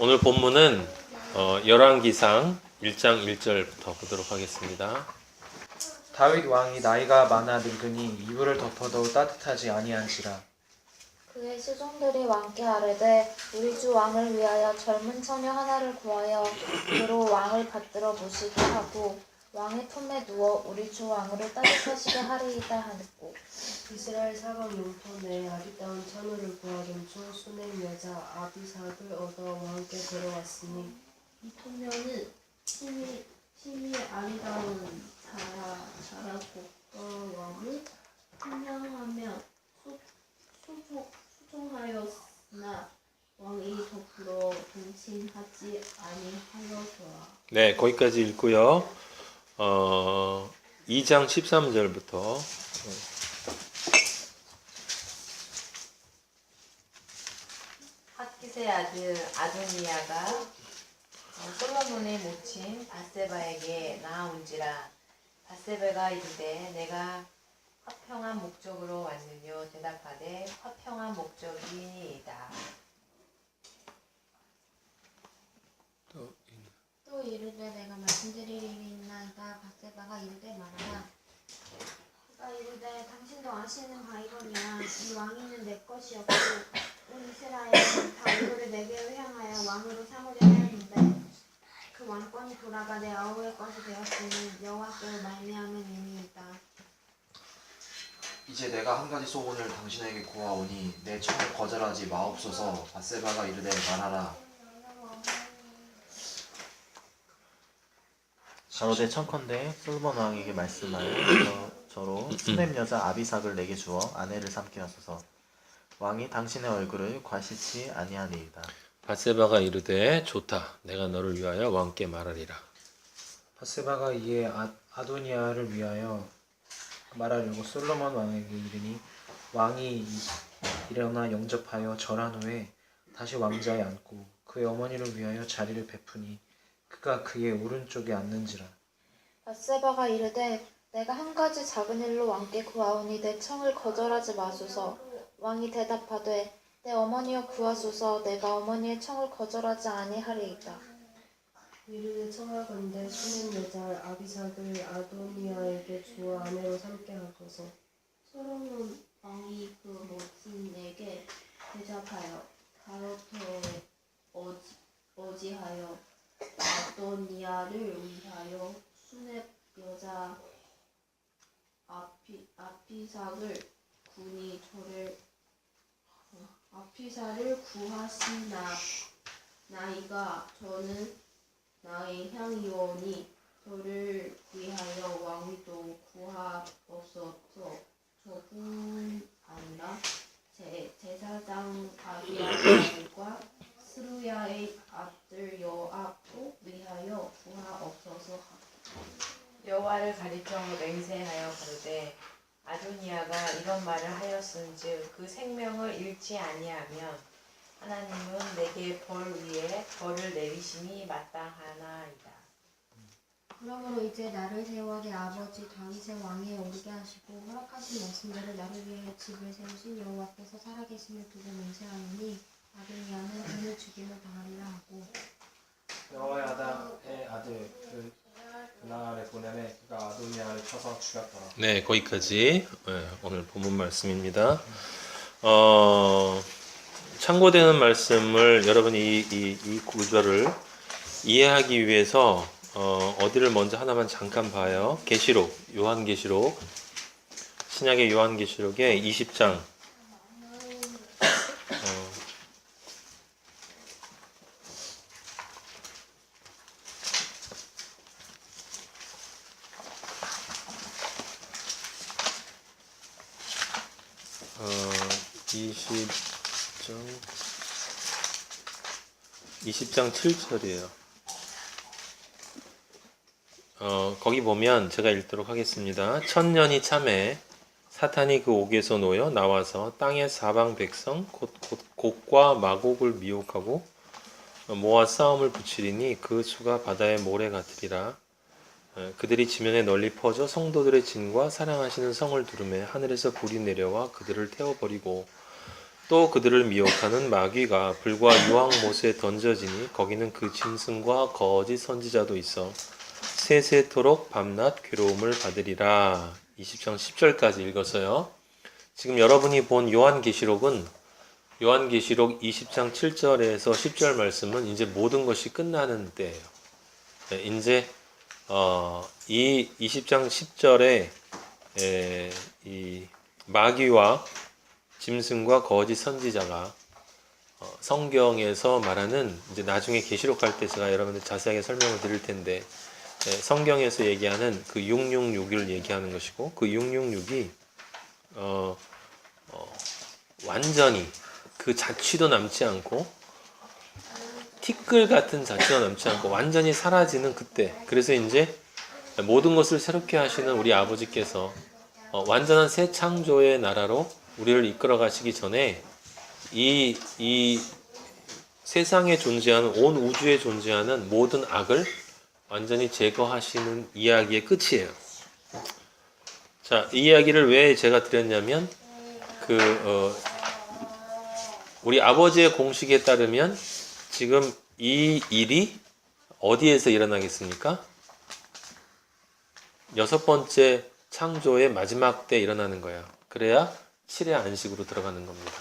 오늘 본문은 열왕기상 1장 1절부터 보도록 하겠습니다. 다윗 왕이 나이가 많아 늙으니 이불을 덮어도 따뜻하지 아니한지라. 그의 수종들이 왕께 아뢰되 우리 주 왕을 위하여 젊은 처녀 하나를 구하여 그로 왕을 받들어 모시게 하고 왕의 품에 누워 우리 주 왕으로 따뜻하시게 하리이다 하였고, 이스라엘 사방 영토 내에 아리따운 처녀를 구하던 중 수냄 여자 아비삭을 얻어 왕께 데려왔으니 이 처녀는 심히 아리따운 자라고 왕을 찬양하며 수종하였으나 왕이 더불어 동침하지 아니하여더라. 네, 거기까지 읽고요. 2장 13절부터 핫깃의 아들 아도니아가 솔로몬의 모친 밧세바에게 나아온지라. 밧세바가 이르되 내가 화평한 목적으로 왔느뇨. 대답하되 화평한 목적이니이다. 또 이르되 내가 말씀드릴 일이 있나이다. 밧세바가 이르되 말하라. 그가 이르되 당신도 아시는 바이거니와 이 왕위는 내 것이었고 온 이스라엘은 다 얼굴을 내게로 향하여 왕으로 삼으려 하였는데 그 왕권이 돌아가 내 아우의 것이 되었으니 여호와께로 말미암음이니이다. 이제 내가 한 가지 소원을 당신에게 구하오니 내 청을 거절하지 마옵소서. 밧세바가 이르되 말하라. 가로되 청컨대 솔로몬 왕에게 말씀하여 저로 수냄 여자 아비삭을 내게 주어 아내를 삼게 하소서. 왕이 당신의 얼굴을 과시치 아니하니이다. 밧세바가 이르되 좋다. 내가 너를 위하여 왕께 말하리라. 밧세바가 이에 아도니아를 위하여 말하려고 솔로몬 왕에게 이르니 왕이 일어나 영접하여 절한 후에 다시 왕자에 앉고 그의 어머니를 위하여 자리를 베푸니 그가 그의 오른쪽에 앉는지라. 밧세바가 이르되 내가 한 가지 작은 일로 왕께 구하오니 내 청을 거절하지 마소서. 왕이 대답하되 내 어머니여 구하소서. 내가 어머니의 청을 거절하지 아니하리이다. 이르되 청하건대 수냄 여자 아비삭을 아도니아에게 주어 아내로 삼게 하소서. 솔로몬 왕이 그 모친에게 대답하여 가로되 어지하여 아도니아를 위하여 수냄 여자 아비삭을 구니 저를 아비삭을 구하시나이가 저는 나의 향이오니 저를 위하여 왕위도 구하옵소서. 저뿐아니라 제사장 아비아달과 스루야의 아들 요압도 위하여 구하옵소서. 여호와를 가리켜 맹세하여 가로되 아도니아가 이런 말을 하였은즉 그 생명을 잃지 아니하면 하나님은 내게 벌 위에 벌을 내리심이 마땅하나이다. 그러므로 이제 나를 세워 내 아버지 다윗의 왕위에 오르게 하시고 허락하신 말씀대로 나를 위하여 집을 세우신 여호와께서 살아계심을 두고 맹세하노니 아도니아는 그를 죽임을 당하리라 하고, 여호야다의 아들 그나를 보내매 그가 아도니아를 쳐서 죽였더라. 네, 거기까지 오늘 본문 말씀입니다. 참고되는 말씀을 여러분이 이 구절을 이해하기 위해서 어디를 먼저 하나만 잠깐 봐요. 계시록, 요한계시록, 신약의 요한계시록의 20장. 어, 20장 7절이에요. 거기 보면 제가 읽도록 하겠습니다. 천년이 참해 사탄이 그 옥에서 놓여 나와서 땅의 사방 백성 곧 곡과 마곡을 미혹하고 모아 싸움을 붙이리니 그 수가 바다의 모래 같으리라. 그들이 지면에 널리 퍼져 성도들의 진과 사랑하시는 성을 두르매 하늘에서 불이 내려와 그들을 태워버리고 또 그들을 미혹하는 마귀가 불과 유황 못에 던져지니 거기는 그 짐승과 거짓 선지자도 있어 세세토록 밤낮 괴로움을 받으리라. 20장 10절까지 읽었어요. 지금 여러분이 본 요한계시록은 요한계시록 20장 7절에서 10절 말씀은 이제 모든 것이 끝나는 때예요. 네, 이제 이 20장 10절에 이 마귀와 짐승과 거짓 선지자가 성경에서 말하는 이제 나중에 계시록 할 때 제가 여러분들 자세하게 설명을 드릴 텐데 성경에서 얘기하는 그 666을 얘기하는 것이고 그 666이 완전히 그 자취도 남지 않고 티끌 같은 자취도 남지 않고 완전히 사라지는 그때. 그래서 이제 모든 것을 새롭게 하시는 우리 아버지께서 완전한 새 창조의 나라로 우리를 이끌어 가시기 전에 이 세상에 존재하는 온 우주에 존재하는 모든 악을 완전히 제거하시는 이야기의 끝이에요. 자, 이 이야기를 왜 제가 드렸냐면 우리 아버지의 공식에 따르면 지금 이 일이 어디에서 일어나겠습니까? 6번째 창조의 마지막 때 일어나는 거예요. 그래야 7의 안식으로 들어가는 겁니다.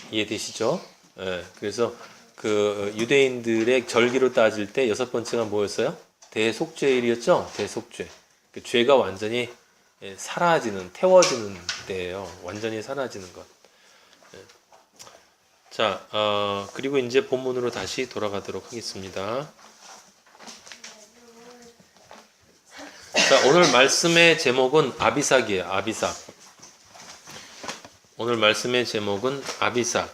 이해되시죠? 예, 그래서 그 유대인들의 절기로 따질 때 6번째가 뭐였어요? 대속죄일이었죠? 대속죄. 그 죄가 완전히 사라지는, 태워지는 때예요. 완전히 사라지는 것. 예. 자, 그리고 이제 본문으로 다시 돌아가도록 하겠습니다. 자, 오늘 말씀의 제목은 아비삭이에요. 아비삭. 오늘 말씀의 제목은 아비삭.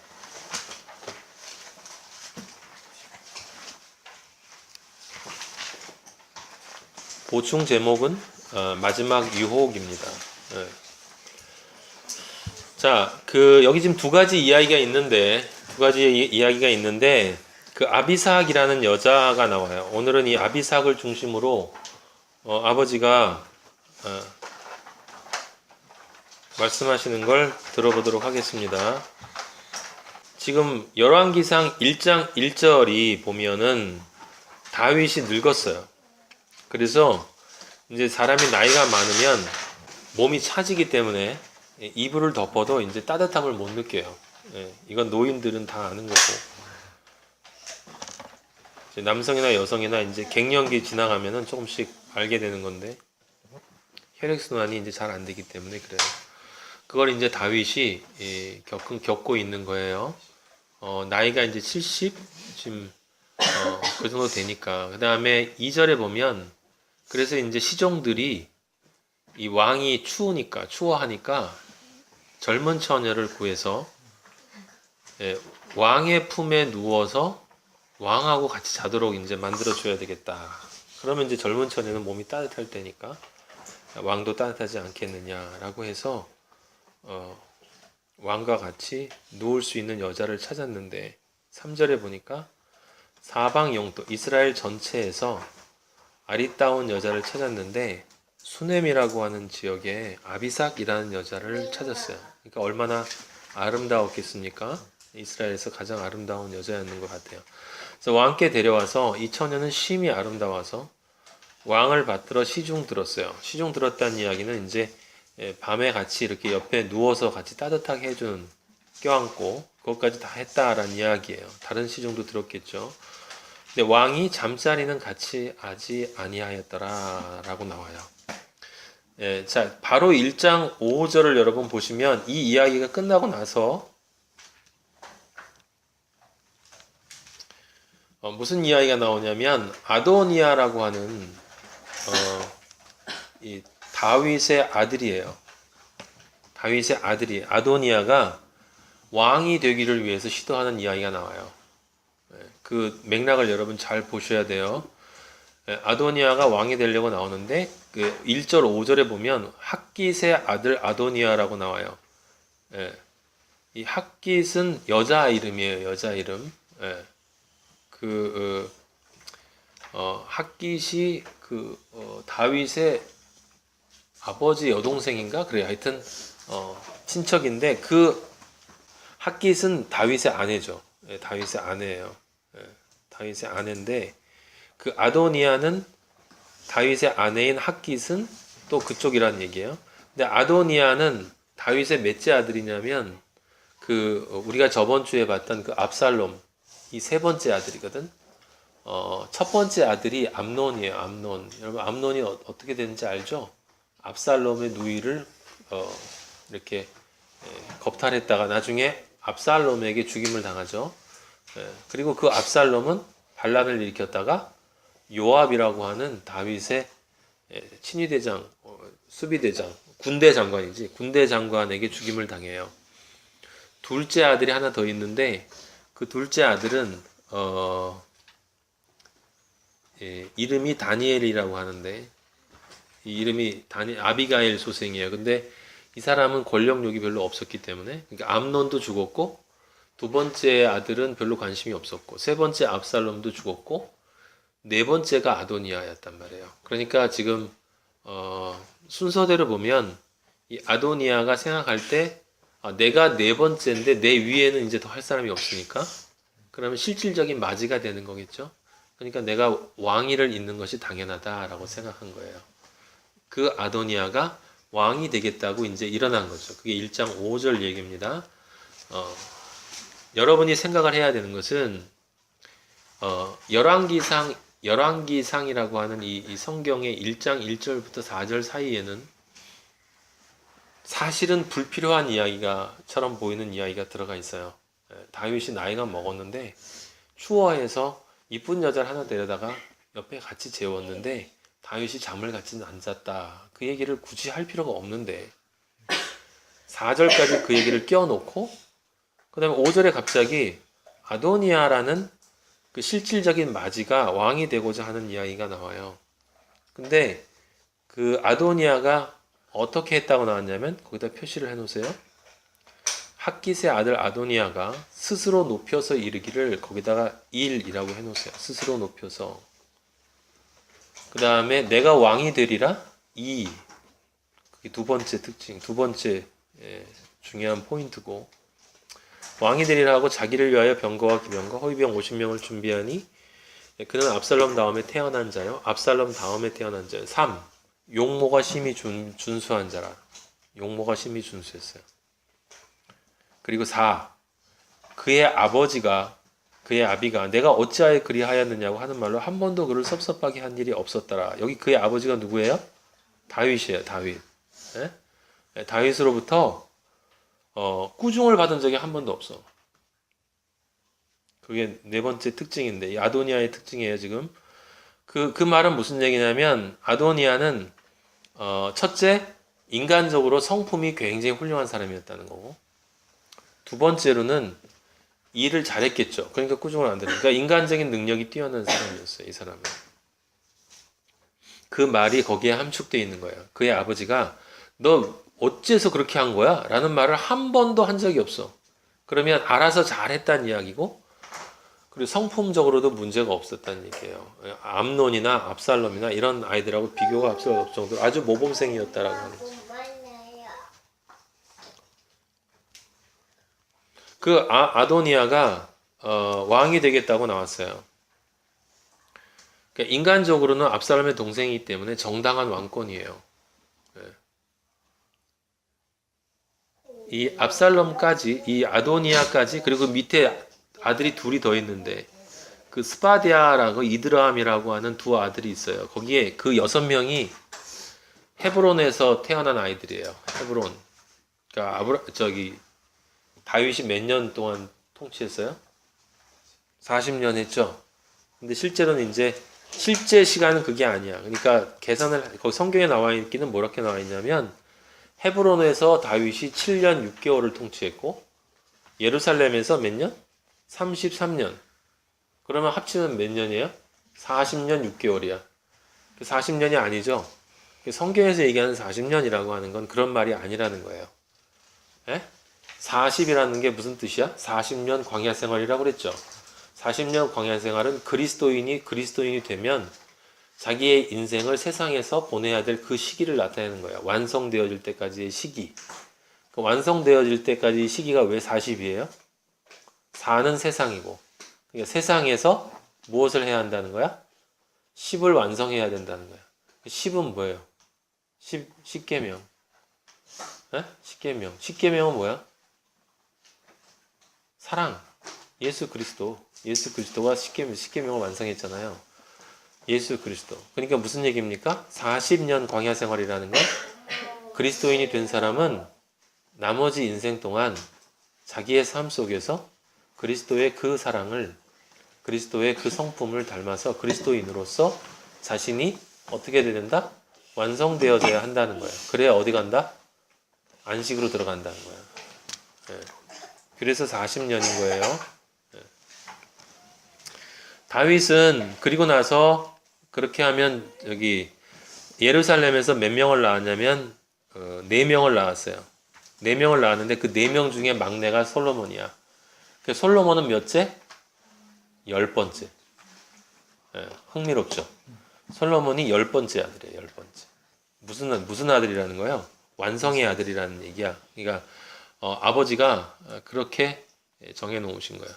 보충 제목은 마지막 유혹입니다. 네. 자, 여기 지금 두 가지 이야기가 있는데 그 아비삭이라는 여자가 나와요. 오늘은 이 아비삭을 중심으로 아버지가 말씀하시는 걸 들어보도록 하겠습니다. 지금 열왕기상 1장 1절이 보면은 다윗이 늙었어요. 그래서 이제 사람이 나이가 많으면 몸이 차지기 때문에 이불을 덮어도 이제 따뜻함을 못 느껴요. 이건 노인들은 다 아는 거고. 남성이나 여성이나 이제 갱년기 지나가면은 조금씩 알게 되는 건데 혈액순환이 이제 잘 안 되기 때문에 그래요. 그걸 이제 다윗이 겪고 있는 거예요. 나이가 이제 70 지금 그 정도 되니까. 그 다음에 2절에 보면 그래서 이제 시종들이 이 왕이 추워하니까 젊은 처녀를 구해서 왕의 품에 누워서 왕하고 같이 자도록 이제 만들어 줘야 되겠다. 그러면 이제 젊은 처녀는 몸이 따뜻할 때니까 왕도 따뜻하지 않겠느냐라고 해서 왕과 같이 누울 수 있는 여자를 찾았는데 3절에 보니까 사방 영토 이스라엘 전체에서 아리따운 여자를 찾았는데 수넴이라고 하는 지역에 아비삭이라는 여자를 찾았어요. 그러니까 얼마나 아름다웠겠습니까? 이스라엘에서 가장 아름다운 여자였는 것 같아요. 그래서 왕께 데려와서 이 처녀는 심히 아름다워서 왕을 받들어 시중 들었어요. 시중 들었다는 이야기는 이제 밤에 같이 이렇게 옆에 누워서 같이 따뜻하게 해주는, 껴안고 그것까지 다 했다라는 이야기예요. 다른 시중도 들었겠죠. 근데 왕이 잠자리는 같이 하지 아니하였더라 라고 나와요. 자, 바로 1장 5절을 여러분 보시면 이 이야기가 끝나고 나서 무슨 이야기가 나오냐면 아도니아라고 하는 이 다윗의 아들이에요. 다윗의 아들이 아도니아가 왕이 되기를 위해서 시도하는 이야기가 나와요. 그 맥락을 여러분 잘 보셔야 돼요. 아도니아가 왕이 되려고 나오는데 그 1절 5절에 보면 핫깃의 아들 아도니아라고 나와요. 이 핫깃은 여자 이름이에요. 여자 이름. 핫깃이 다윗의 아버지 여동생인가? 그래요. 하여튼 친척인데 그 핫깃은 다윗의 아내죠. 예, 다윗의 아내예요. 예, 다윗의 아내인데 그 아도니아는 다윗의 아내인 핫깃은 또 그쪽이란 얘기예요. 근데 아도니아는 다윗의 몇째 아들이냐면 그 우리가 저번 주에 봤던 그 압살롬 이 세 번째 아들이거든. 첫 번째 아들이 암논이에요. 암논. 여러분 암논이 어떻게 되는지 알죠? 압살롬의 누이를 이렇게 겁탈했다가 나중에 압살롬에게 죽임을 당하죠. 그리고 그 압살롬은 반란을 일으켰다가 요압이라고 하는 다윗의 친위대장, 수비대장, 군대 장관이지 군대 장관에게 죽임을 당해요. 둘째 아들이 하나 더 있는데 그 둘째 아들은 이름이 다니엘이라고 하는데 이 이름이 아비가일 소생이에요. 근데 이 사람은 권력욕이 별로 없었기 때문에 그러니까 암논도 죽었고 두 번째 아들은 별로 관심이 없었고 세 번째 압살롬도 죽었고 네 번째가 아도니아였단 말이에요. 그러니까 지금 순서대로 보면 이 아도니아가 생각할 때 내가 네 번째인데 내 위에는 이제 더 할 사람이 없으니까 그러면 실질적인 맞이가 되는 거겠죠. 그러니까 내가 왕위를 잇는 것이 당연하다라고 생각한 거예요. 그 아도니아가 왕이 되겠다고 이제 일어난 거죠. 그게 1장 5절 얘기입니다. 여러분이 생각을 해야 되는 것은 열왕기상이라고 하는 이 성경의 1장 1절부터 4절 사이에는 사실은 불필요한 이야기가처럼 보이는 이야기가 들어가 있어요. 다윗이 나이가 먹었는데 추워해서 이쁜 여자를 하나 데려다가 옆에 같이 재웠는데 다윗이 잠을 같이 안 잤다. 그 얘기를 굳이 할 필요가 없는데 4절까지 그 얘기를 끼워놓고 그 다음에 5절에 갑자기 아도니아라는 그 실질적인 마지가 왕이 되고자 하는 이야기가 나와요. 근데 그 아도니아가 어떻게 했다고 나왔냐면 거기다 표시를 해놓으세요. 핫깃의 아들 아도니아가 스스로 높여서 이르기를 거기다가 1이라고 해놓으세요. 스스로 높여서. 그 다음에 내가 왕이 되리라 2. 그게 두 번째 특징, 두 번째 중요한 포인트고 왕이 되리라 하고 자기를 위하여 병거와 기병과 호위병 50명을 준비하니 그는 압살롬 다음에 태어난 자요. 압살롬 다음에 태어난 자요. 3. 용모가 심히 준수한 자라. 용모가 심히 준수했어요. 그리고 4. 그의 아비가 내가 어찌하여 그리하였느냐고 하는 말로 한 번도 그를 섭섭하게 한 일이 없었더라. 여기 그의 아버지가 누구예요? 다윗이에요. 다윗. 네? 다윗으로부터 꾸중을 받은 적이 한 번도 없어. 그게 네 번째 특징인데 이 아도니아의 특징이에요. 지금 그 말은 무슨 얘기냐면 아도니아는 첫째 인간적으로 성품이 굉장히 훌륭한 사람이었다는 거고 두 번째로는 일을 잘했겠죠. 그러니까 꾸중을 안 되는. 그러니까 인간적인 능력이 뛰어난 사람이었어요. 이 사람은. 그 말이 거기에 함축되어 있는 거예요. 그의 아버지가 너 어째서 그렇게 한 거야? 라는 말을 한 번도 한 적이 없어. 그러면 알아서 잘했다는 이야기고 그리고 성품적으로도 문제가 없었다는 얘기예요. 암논이나 압살롬이나 이런 아이들하고 비교가 할 수 없을 정도로 아주 모범생이었다라고 하는 거죠. 그 아도니아가 왕이 되겠다고 나왔어요. 그러니까 인간적으로는 압살롬의 동생이기 때문에 정당한 왕권이에요. 이 압살롬까지, 이 아도니아까지, 그리고 밑에 아들이 둘이 더 있는데 그 스바디아라고 이드람이라고 하는 두 아들이 있어요. 거기에 그 6명이 헤브론에서 태어난 아이들이에요. 헤브론. 그러니까 다윗이 몇 년 동안 통치했어요? 40년 했죠. 근데 실제로는 이제 실제 시간은 그게 아니야. 그러니까 계산을 거기 성경에 나와 있기는 뭐렇게 나와 있냐면 헤브론에서 다윗이 7년 6개월을 통치했고 예루살렘에서 몇 년? 33년. 그러면 합치면 몇 년이에요? 40년 6개월이야. 40년이 아니죠. 성경에서 얘기하는 40년이라고 하는 건 그런 말이 아니라는 거예요. 에? 40이라는 게 무슨 뜻이야? 40년 광야 생활이라고 그랬죠. 40년 광야 생활은 그리스도인이 되면 자기의 인생을 세상에서 보내야 될 그 시기를 나타내는 거예요. 완성되어질 때까지의 시기. 그 완성되어질 때까지 시기가 왜 40이에요? 4는 세상이고, 그러니까 세상에서 무엇을 해야 한다는 거야? 10을 완성해야 된다는 거야. 10은 뭐예요? 10계명. 에? 10계명. 10계명은 뭐야? 사랑. 예수 그리스도가 10계명을 완성했잖아요. 예수 그리스도. 그러니까 무슨 얘기입니까? 40년 광야 생활이라는 건 그리스도인이 된 사람은 나머지 인생 동안 자기의 삶 속에서 그리스도의 그 사랑을, 그리스도의 그 성품을 닮아서 그리스도인으로서 자신이 어떻게 된다? 완성되어져야 한다는 거예요. 그래야 어디 간다? 안식으로 들어간다는 거예요. 예. 그래서 40년인 거예요. 예. 다윗은 그리고 나서 그렇게 하면 여기 예루살렘에서 몇 명을 낳았냐면 4명을 낳았어요. 4명을 낳았는데 그 4명 중에 막내가 솔로몬이야. 그 솔로몬은 몇째? 10번째. 예, 흥미롭죠. 솔로몬이 10번째 아들이에요. 10번째. 무슨 아들이라는 거예요? 완성의 아들이라는 얘기야. 그러니까 아버지가 그렇게 정해 놓으신 거야.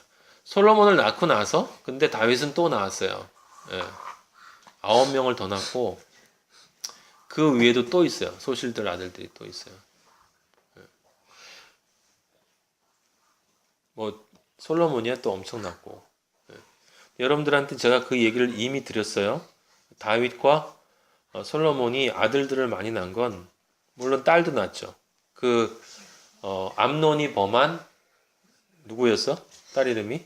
솔로몬을 낳고 나서 근데 다윗은 또 낳았어요. 예, 9명을 더 낳고 그 위에도 또 있어요. 소실들 아들들이 또 있어요. 예. 뭐 솔로몬이야 또 엄청 낳고. 예. 여러분들한테 제가 그 얘기를 이미 드렸어요. 다윗과 솔로몬이 아들들을 많이 낳은 건 물론 딸도 낳았죠. 암논이 범한 누구였어? 딸 이름이?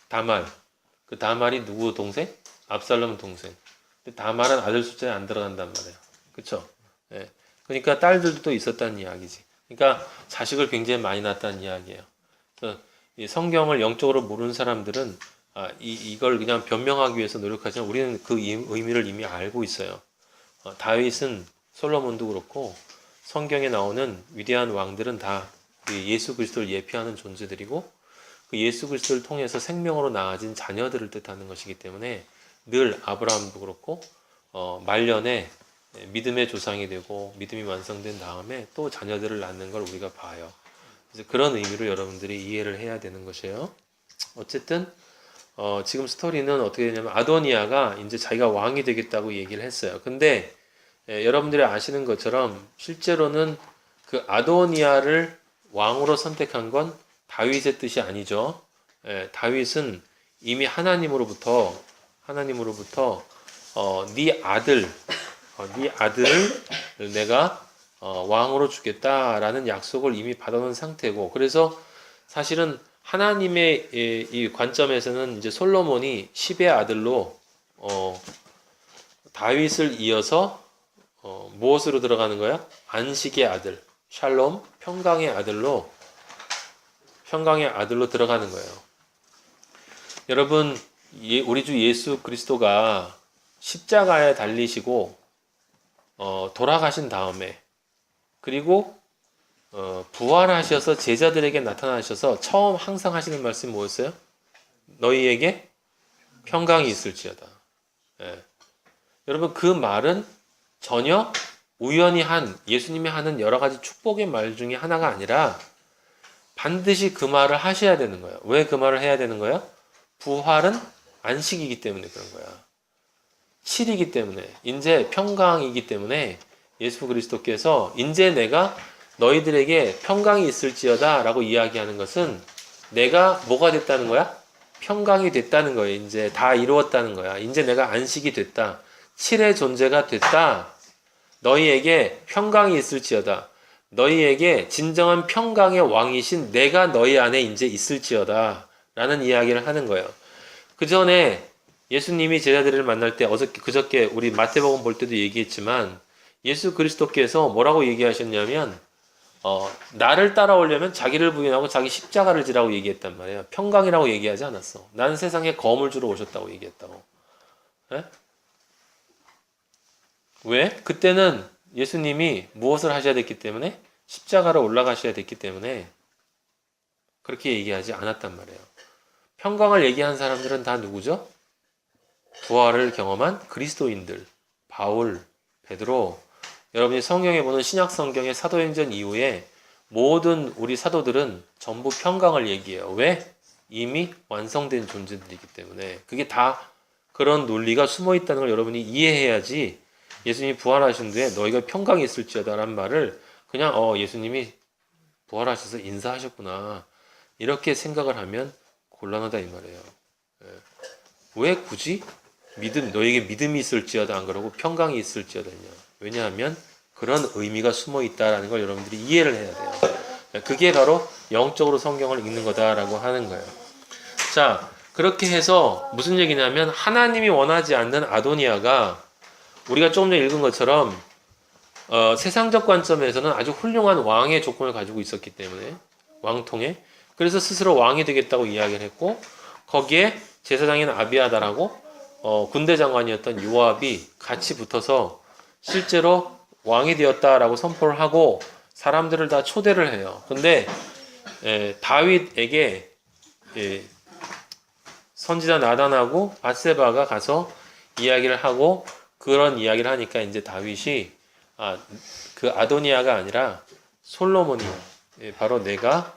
다말. 그 다말이 누구 동생? 압살롬 동생. 근데 다말은 아들 숫자에 안 들어간단 말이에요. 그쵸? 예. 그러니까 딸들도 또 있었다는 이야기지. 그러니까 자식을 굉장히 많이 낳았다는 이야기예요. 그래서 이 성경을 영적으로 모르는 사람들은 이걸 그냥 변명하기 위해서 노력하지만 우리는 그 의미를 이미 알고 있어요. 다윗은 솔로몬도 그렇고 성경에 나오는 위대한 왕들은 다 예수 그리스도를 예표하는 존재들이고 그 예수 그리스도를 통해서 생명으로 나아진 자녀들을 뜻하는 것이기 때문에 늘 아브라함도 그렇고 말년에 믿음의 조상이 되고 믿음이 완성된 다음에 또 자녀들을 낳는 걸 우리가 봐요. 그래서 그런 의미로 여러분들이 이해를 해야 되는 것이에요. 어쨌든 지금 스토리는 어떻게 되냐면 아도니아가 이제 자기가 왕이 되겠다고 얘기를 했어요. 근데 여러분들이 아시는 것처럼 실제로는 그 아도니아를 왕으로 선택한 건 다윗의 뜻이 아니죠. 다윗은 이미 하나님으로부터 네 아들을 내가 왕으로 주겠다라는 약속을 이미 받아놓은 상태고, 그래서 사실은 하나님의 이 관점에서는 이제 솔로몬이 10의 아들로 다윗을 이어서 무엇으로 들어가는 거야? 안식의 아들, 샬롬, 평강의 아들로 들어가는 거예요. 여러분, 우리 주 예수 그리스도가 십자가에 달리시고 돌아가신 다음에 그리고 부활하셔서 제자들에게 나타나셔서 처음 항상 하시는 말씀이 뭐였어요? 너희에게 평강이 있을지어다. 예. 여러분, 그 말은 전혀 우연히 예수님이 하는 여러 가지 축복의 말 중에 하나가 아니라 반드시 그 말을 하셔야 되는 거예요. 왜 그 말을 해야 되는 거예요? 부활은 안식이기 때문에 그런 거야. 7이기 때문에, 이제 평강이기 때문에 예수 그리스도께서 이제 내가 너희들에게 평강이 있을지어다 라고 이야기하는 것은 내가 뭐가 됐다는 거야? 평강이 됐다는 거예요. 이제 다 이루었다는 거야. 이제 내가 안식이 됐다. 7의 존재가 됐다. 너희에게 평강이 있을지어다. 너희에게 진정한 평강의 왕이신 내가 너희 안에 이제 있을지어다 라는 이야기를 하는 거예요. 그 전에 예수님이 제자들을 만날 때 그저께 우리 마태복음 볼 때도 얘기했지만 예수 그리스도께서 뭐라고 얘기하셨냐면 나를 따라오려면 자기를 부인하고 자기 십자가를 지라고 얘기했단 말이에요. 평강이라고 얘기하지 않았어. 나는 세상에 검을 주러 오셨다고 얘기했다고. 에? 왜? 그때는 예수님이 무엇을 하셔야 됐기 때문에? 십자가로 올라가셔야 됐기 때문에 그렇게 얘기하지 않았단 말이에요. 평강을 얘기한 사람들은 다 누구죠? 부활을 경험한 그리스도인들. 바울, 베드로. 여러분이 성경에 보는 신약 성경의 사도행전 이후에 모든 우리 사도들은 전부 평강을 얘기해요. 왜? 이미 완성된 존재들이기 때문에. 그게 다 그런 논리가 숨어 있다는 걸 여러분이 이해해야지 예수님이 부활하신 뒤에 너희가 평강이 있을지어다라는 말을 그냥 예수님이 부활하셔서 인사하셨구나 이렇게 생각을 하면 곤란하다 이 말이에요. 예. 왜 굳이 너에게 믿음이 있을지어다 안 그러고 평강이 있을지어다 했냐? 왜냐하면 그런 의미가 숨어 있다라는 걸 여러분들이 이해를 해야 돼요. 그게 바로 영적으로 성경을 읽는 거다라고 하는 거예요. 자, 그렇게 해서 무슨 얘기냐면 하나님이 원하지 않는 아도니아가 우리가 조금 전에 읽은 것처럼 세상적 관점에서는 아주 훌륭한 왕의 조건을 가지고 있었기 때문에 왕통에 그래서 스스로 왕이 되겠다고 이야기를 했고 거기에 제사장인 아비아달하고 군대 장관이었던 요압이 같이 붙어서 실제로 왕이 되었다라고 선포를 하고 사람들을 다 초대를 해요. 근데 다윗에게 선지자 나단하고 밧세바가 가서 이야기를 하고 그런 이야기를 하니까 이제 다윗이 그 아도니아가 아니라 솔로몬이야. 바로 내가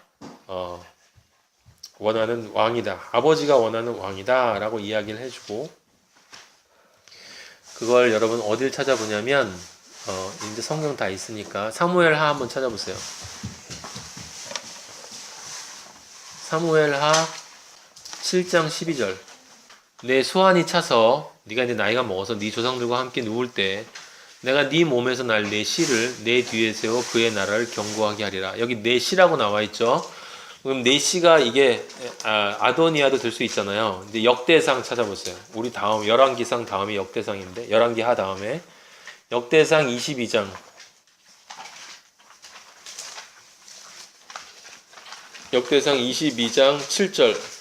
원하는 왕이다. 아버지가 원하는 왕이다. 라고 이야기를 해주고 그걸 여러분 어딜 찾아보냐면 이제 성경 다 있으니까 사무엘하 한번 찾아보세요. 사무엘하 7장 12절 내 소환이 차서 네가 이제 나이가 먹어서 네 조상들과 함께 누울 때 내가 네 몸에서 날 내 씨를 내 뒤에 세워 그의 나라를 견고하게 하리라. 여기 내 씨라고 나와 있죠. 그럼 내 씨가 이게 아도니아도 될 수 있잖아요. 이제 역대상 찾아보세요. 우리 다음 열왕기상 다음이 역대상인데 열왕기하 다음에 역대상 22장 역대상 22장 7절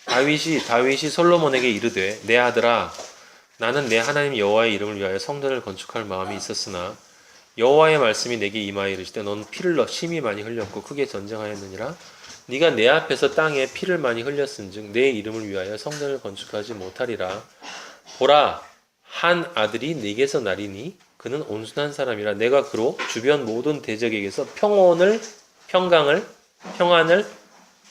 다윗이 솔로몬에게 이르되 내 아들아 나는 내 하나님 여호와의 이름을 위하여 성전을 건축할 마음이 있었으나 여호와의 말씀이 내게 임하여 이르시되 너는 피를 심히 많이 흘렸고 크게 전쟁하였느니라 네가 내 앞에서 땅에 피를 많이 흘렸은즉 내 이름을 위하여 성전을 건축하지 못하리라. 보라 한 아들이 내게서 나리니 그는 온순한 사람이라 내가 그로 주변 모든 대적에게서 평안을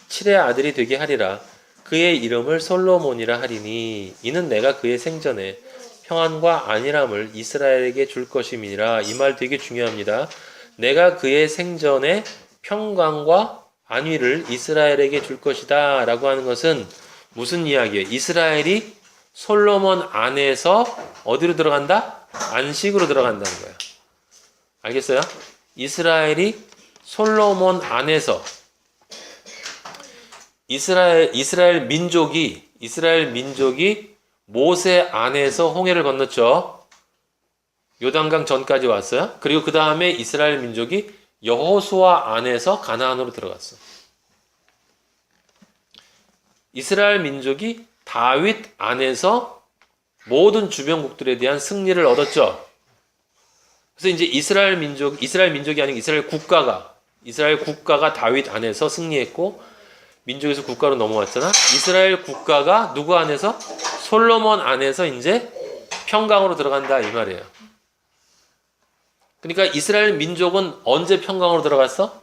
칠의 아들이 되게 하리라. 그의 이름을 솔로몬이라 하리니 이는 내가 그의 생전에 평안과 안일함을 이스라엘에게 줄 것임이니라. 이 말 되게 중요합니다. 내가 그의 생전에 평강과 안위를 이스라엘에게 줄 것이다 라고 하는 것은 무슨 이야기예요? 이스라엘이 솔로몬 안에서 어디로 들어간다? 안식으로 들어간다는 거예요. 알겠어요? 이스라엘이 솔로몬 안에서 이스라엘 민족이 모세 안에서 홍해를 건넜죠. 요단강 전까지 왔어요. 그리고 그 다음에 이스라엘 민족이 여호수아 안에서 가나안으로 들어갔어. 이스라엘 민족이 다윗 안에서 모든 주변국들에 대한 승리를 얻었죠. 그래서 이제 이스라엘 민족이 아닌 이스라엘 국가가 다윗 안에서 승리했고 민족에서 국가로 넘어왔잖아. 이스라엘 국가가 누구 안에서? 솔로몬 안에서 이제 평강으로 들어간다 이 말이에요. 그러니까 이스라엘 민족은 언제 평강으로 들어갔어?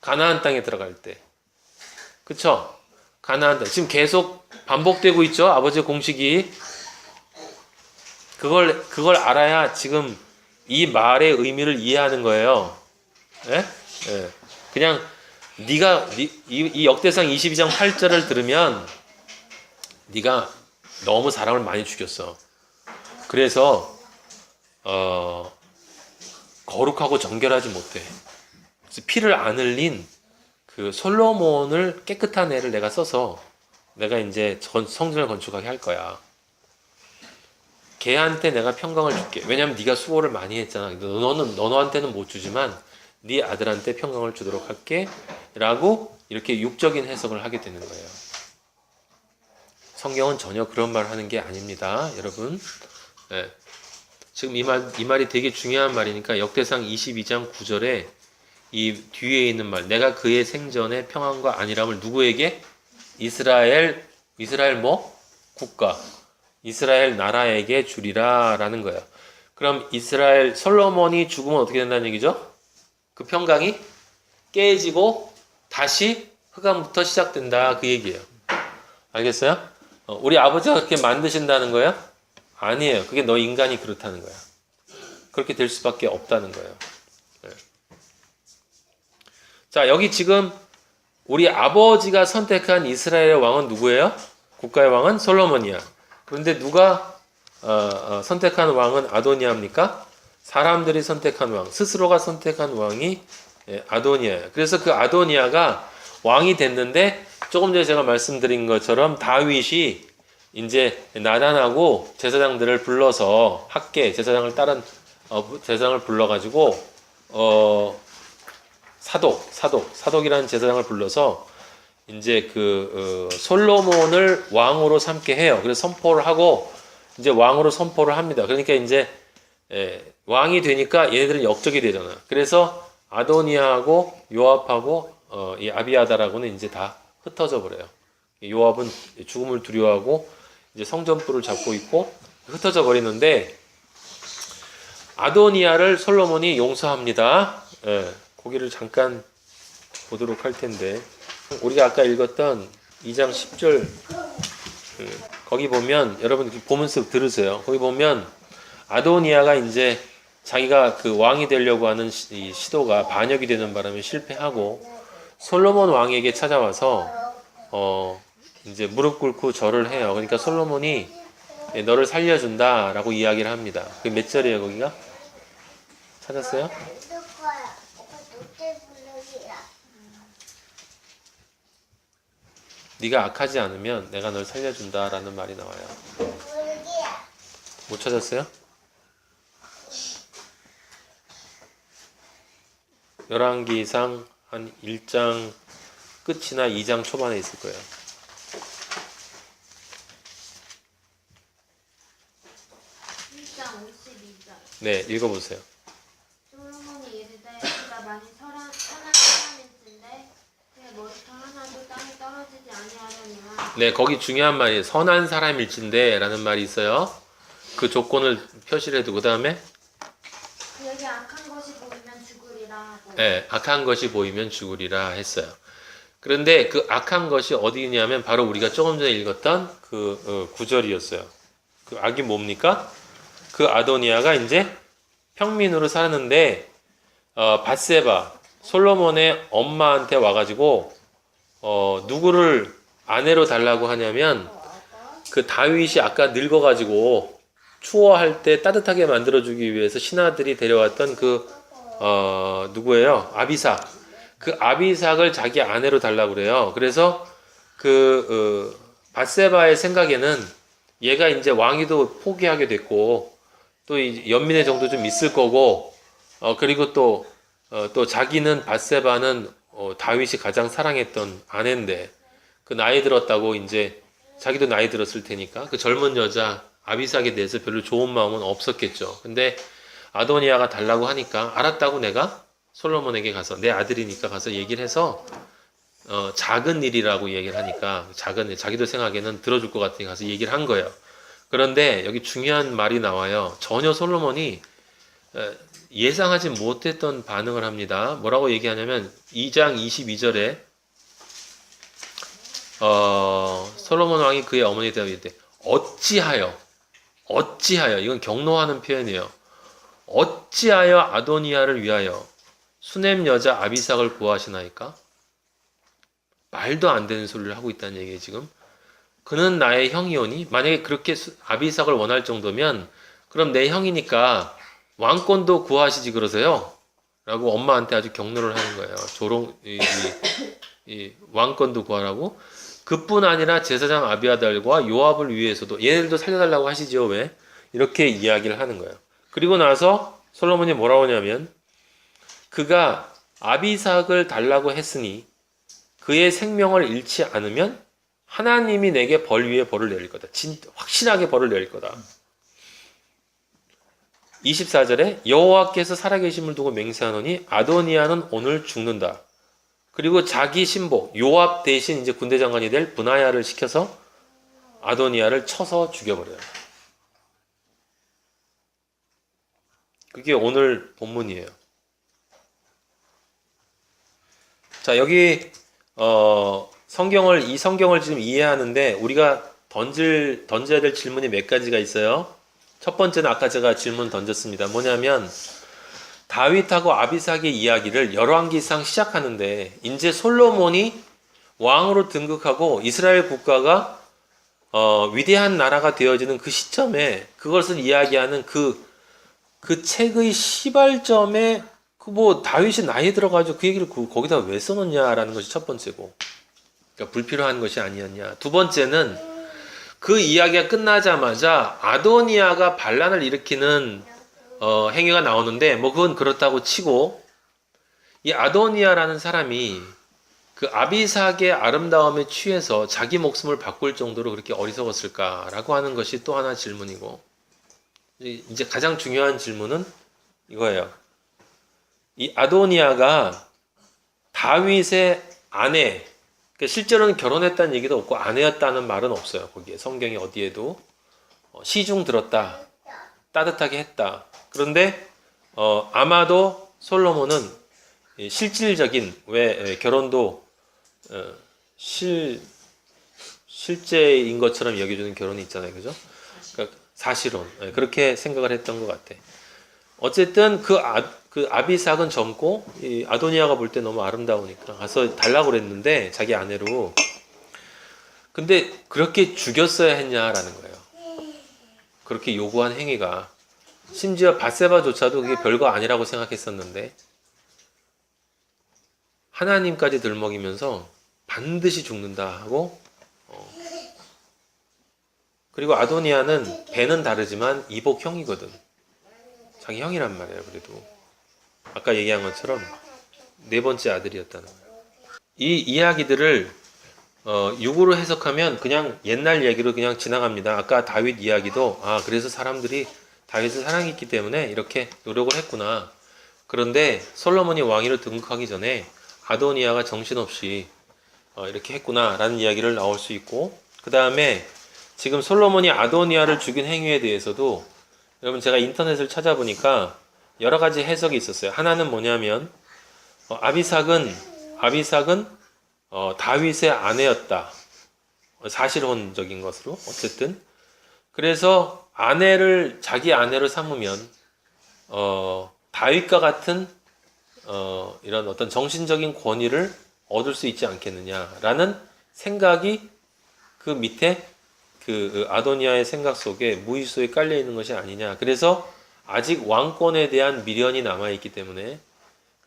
가나안 땅에 들어갈 때. 그쵸? 가나안 땅. 지금 계속 반복되고 있죠. 아버지의 공식이. 그걸 알아야 지금 이 말의 의미를 이해하는 거예요. 예? 예. 그냥 이 역대상 22장 8절을 들으면 네가 너무 사람을 많이 죽였어. 그래서 거룩하고 정결하지 못해. 그래서 피를 안 흘린 그 솔로몬을 깨끗한 애를 내가 써서 내가 이제 성전을 건축하게 할 거야. 걔한테 내가 평강을 줄게. 왜냐면 네가 수고를 많이 했잖아. 너한테는 못 주지만 네 아들한테 평강을 주도록 할게. 라고 이렇게 육적인 해석을 하게 되는 거예요. 성경은 전혀 그런 말 하는 게 아닙니다. 여러분. 네. 지금 이 말이 되게 중요한 말이니까 역대상 22장 9절에 이 뒤에 있는 말 내가 그의 생전에 평안과 안일함을 누구에게? 이스라엘 국가 이스라엘 나라에게 주리라 라는 거예요. 그럼 이스라엘 솔로몬이 죽으면 어떻게 된다는 얘기죠? 그 평강이 깨지고 다시 흑암부터 시작된다 그 얘기예요. 알겠어요? 우리 아버지가 그렇게 만드신다는 거예요? 아니에요. 그게 너 인간이 그렇다는 거야. 그렇게 될 수밖에 없다는 거예요. 네. 자, 여기 지금 우리 아버지가 선택한 이스라엘의 왕은 누구예요? 국가의 왕은 솔로몬이야. 그런데 누가 선택한 왕은 아도니아입니까? 사람들이 선택한 왕, 스스로가 선택한 왕이 아도니아예요. 그래서 그 아도니아가 왕이 됐는데 조금 전에 제가 말씀드린 것처럼 다윗이 이제 나단하고 제사장들을 불러서 학계 제사장을 따른 제사장을 불러가지고 사독이라는 제사장을 불러서 이제 솔로몬을 왕으로 삼게 해요. 그래서 선포를 하고 이제 왕으로 선포를 합니다. 그러니까 이제 왕이 되니까 얘네들은 역적이 되잖아. 그래서 아도니아하고 요압하고 이 아비아다라고는 이제 다 흩어져 버려요. 요압은 죽음을 두려워하고 이제 성전불을 잡고 있고 흩어져 버리는데 아도니아를 솔로몬이 용서합니다. 거기를 잠깐 보도록 할 텐데 우리가 아까 읽었던 2장 10절 거기 보면 여러분 보면서 들으세요. 거기 보면 아도니아가 이제 자기가 그 왕이 되려고 하는 이 시도가 반역이 되는 바람에 실패하고 솔로몬 왕에게 찾아와서 이제 무릎 꿇고 절을 해요. 그러니까 솔로몬이 너를 살려준다라고 이야기를 합니다. 그게 몇 절이에요, 거기가? 찾았어요? 네가 악하지 않으면 내가 널 살려준다라는 말이 나와요. 못 찾았어요? 열왕기상 한 1장 끝이나 2장 초반에 있을 거예요. 1장 52절. 네, 읽어보세요. 솔로몬이 이르되 그가 만일 선한 사람일진데 그의 머리털 하나도 땅에 떨어지지 아니하려니와 네, 거기 중요한 말이에요. 선한 사람일진데 라는 말이 있어요. 그 조건을 표시를 해두고 그 다음에 그에게 악한 것이 보이면 죽으리라 하고 네, 악한 것이 보이면 죽으리라 했어요. 그런데 그 악한 것이 어디 있냐면 바로 우리가 조금 전에 읽었던 그 구절이었어요. 그 악이 뭡니까? 그 아도니아가 이제 평민으로 살았는데 밧세바 솔로몬의 엄마한테 와가지고 누구를 아내로 달라고 하냐면 그 다윗이 아까 늙어가지고 추워할 때 따뜻하게 만들어주기 위해서 신하들이 데려왔던 누구예요? 아비삭. 그 아비삭을 자기 아내로 달라고 그래요. 그래서 밧세바의 생각에는 얘가 이제 왕위도 포기하게 됐고 또 이 연민의 정도 좀 있을 거고 그리고 또 자기는 밧세바는 다윗이 가장 사랑했던 아내인데 그 나이 들었다고 이제 자기도 나이 들었을 테니까 그 젊은 여자 아비삭에 대해서 별로 좋은 마음은 없었겠죠. 근데 아도니아가 달라고 하니까 알았다고 내가 솔로몬에게 가서 내 아들이니까 가서 얘기를 해서 작은 일이라고 얘기를 하니까 작은 일, 자기도 생각에는 들어줄 것 같으니 가서 얘기를 한 거예요. 그런데 여기 중요한 말이 나와요. 전혀 솔로몬이 예상하지 못했던 반응을 합니다. 뭐라고 얘기하냐면 2장 22절에 솔로몬 왕이 그의 어머니 다윗에 어찌하여 이건 경노하는 표현이에요. 어찌하여 아도니아를 위하여 수넴 여자 아비삭을 구하시나이까? 말도 안 되는 소리를 하고 있다는 얘기예요, 지금. 그는 나의 형이오니 만약에 그렇게 아비삭을 원할 정도면 그럼 내 형이니까 왕권도 구하시지 그러세요? 라고 엄마한테 아주 경로를 하는 거예요. 이 왕권도 구하라고. 그뿐 아니라 제사장 아비아달과 요압을 위해서도 얘네들도 살려달라고 하시죠. 왜? 이렇게 이야기를 하는 거예요. 그리고 나서 솔로몬이 뭐라고 하냐면 그가 아비삭을 달라고 했으니 그의 생명을 잃지 않으면 하나님이 내게 벌 위에 벌을 내릴 거다. 확실하게 벌을 내릴 거다. 24절에 여호와께서 살아계심을 두고 맹세하노니 아도니아는 오늘 죽는다. 그리고 자기 신복 요압 대신 이제 군대 장관이 될 브나야를 시켜서 아도니아를 쳐서 죽여버려요. 그게 오늘 본문이에요. 자, 여기 이 성경을 지금 이해하는데 우리가 던져야 될 질문이 몇 가지가 있어요. 첫 번째는 아까 제가 질문 던졌습니다. 뭐냐면 다윗하고 아비삭의 이야기를 열왕기상 시작하는데 이제 솔로몬이 왕으로 등극하고 이스라엘 국가가 위대한 나라가 되어지는 그 시점에 그것을 이야기하는 그 책의 시발점에 다윗이 나이 들어가지고 그 얘기를 거기다 왜 써놓냐라는 것이 첫 번째고, 그러니까 불필요한 것이 아니었냐. 두 번째는 그 이야기가 끝나자마자 아도니아가 반란을 일으키는 행위가 나오는데 그건 그렇다고 치고, 이 아도니아라는 사람이 그 아비삭의 아름다움에 취해서 자기 목숨을 바꿀 정도로 그렇게 어리석었을까라고 하는 것이 또 하나 질문이고, 이제 가장 중요한 질문은 이거예요. 이 아도니아가 다윗의 아내, 그러니까 실제로는 결혼했다는 얘기도 없고 아내였다는 말은 없어요. 거기에 성경이 어디에도 시중 들었다, 따뜻하게 했다. 그런데 아마도 솔로몬은 실질적인, 왜 결혼도 실제인 것처럼 여겨주는 결혼이 있잖아요, 그죠? 그러니까 사실혼, 그렇게 생각을 했던 것 같아. 어쨌든 그 아비삭은 젊고 이 아도니아가 볼 때 너무 아름다우니까 가서 달라고 그랬는데, 자기 아내로. 근데 그렇게 죽였어야 했냐라는 거예요. 그렇게 요구한 행위가. 심지어 밧세바조차도 그게 별거 아니라고 생각했었는데 하나님까지 들먹이면서 반드시 죽는다 하고, 그리고 아도니아는 배는 다르지만 이복형이거든. 자기 형이란 말이에요. 그래도 아까 얘기한 것처럼 네 번째 아들이었다는 거예요. 이 이야기들을 육으로 해석하면 그냥 옛날 얘기로 그냥 지나갑니다. 아까 다윗 이야기도 그래서 사람들이 다윗을 사랑했기 때문에 이렇게 노력을 했구나. 그런데 솔로몬이 왕위로 등극하기 전에 아도니아가 정신없이 이렇게 했구나 라는 이야기를 나올 수 있고, 그 다음에 지금 솔로몬이 아도니아를 죽인 행위에 대해서도 여러분 제가 인터넷을 찾아보니까 여러 가지 해석이 있었어요. 하나는 뭐냐면 아비삭은 다윗의 아내였다. 사실혼적인 것으로 어쨌든. 그래서 자기 아내를 삼으면 다윗과 같은 이런 어떤 정신적인 권위를 얻을 수 있지 않겠느냐라는 생각이 그 밑에 그 아도니아의 생각 속에 무의식에 깔려 있는 것이 아니냐. 그래서 아직 왕권에 대한 미련이 남아 있기 때문에,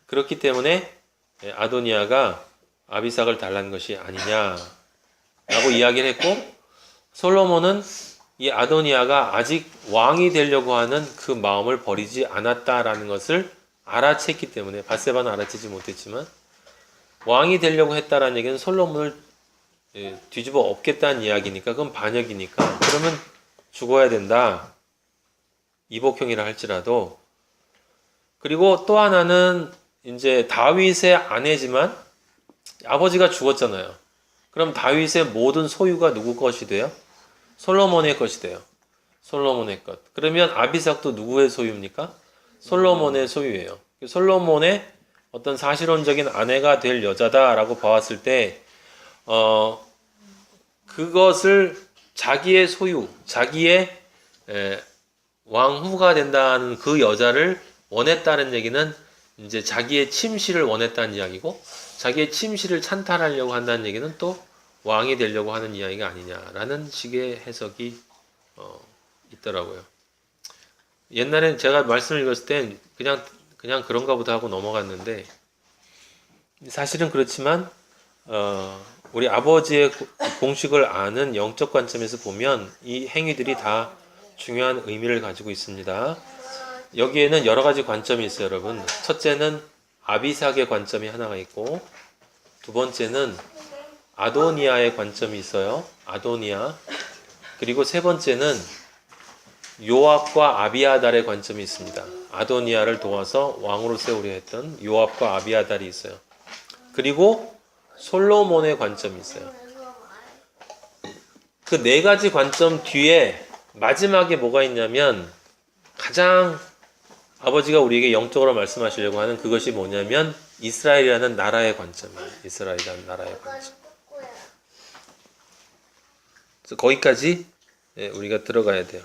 그렇기 때문에 아도니아가 아비삭을 달라는 것이 아니냐라고 이야기를 했고, 솔로몬은 이 아도니아가 아직 왕이 되려고 하는 그 마음을 버리지 않았다라는 것을 알아챘기 때문에, 밧세바는 알아채지 못했지만 왕이 되려고 했다라는 얘기는 솔로몬을 뒤집어 엎겠다는 이야기니까, 그건 반역이니까 그러면 죽어야 된다. 이복형이라 할지라도. 그리고 또 하나는 이제 다윗의 아내지만 아버지가 죽었잖아요. 그럼 다윗의 모든 소유가 누구 것이 돼요? 솔로몬의 것이 돼요. 솔로몬의 것. 그러면 아비삭도 누구의 소유입니까? 솔로몬의 소유예요. 솔로몬의 어떤 사실혼적인 아내가 될 여자다라고 봐왔을 때 그것을 자기의 소유, 자기의 왕후가 된다는 그 여자를 원했다는 얘기는 이제 자기의 침실을 원했다는 이야기고, 자기의 침실을 찬탈하려고 한다는 얘기는 또 왕이 되려고 하는 이야기가 아니냐라는 식의 해석이 있더라고요. 옛날엔 제가 말씀을 읽었을 땐 그냥 그런가 보다 하고 넘어갔는데, 사실은 그렇지만 우리 아버지의 공식을 아는 영적 관점에서 보면 이 행위들이 다 중요한 의미를 가지고 있습니다. 여기에는 여러 가지 관점이 있어요, 여러분. 첫째는 아비삭의 관점이 하나가 있고, 두 번째는 아도니아의 관점이 있어요. 아도니아. 그리고 세 번째는 요압과 아비아달의 관점이 있습니다. 아도니아를 도와서 왕으로 세우려 했던 요압과 아비아달이 있어요. 그리고 솔로몬의 관점이 있어요. 그 네 가지 관점 뒤에 마지막에 뭐가 있냐면 가장 아버지가 우리에게 영적으로 말씀하시려고 하는 그것이 뭐냐면 이스라엘이라는 나라의 관점이에요. 이스라엘이라는 나라의 관점. 그래서 거기까지 우리가 들어가야 돼요.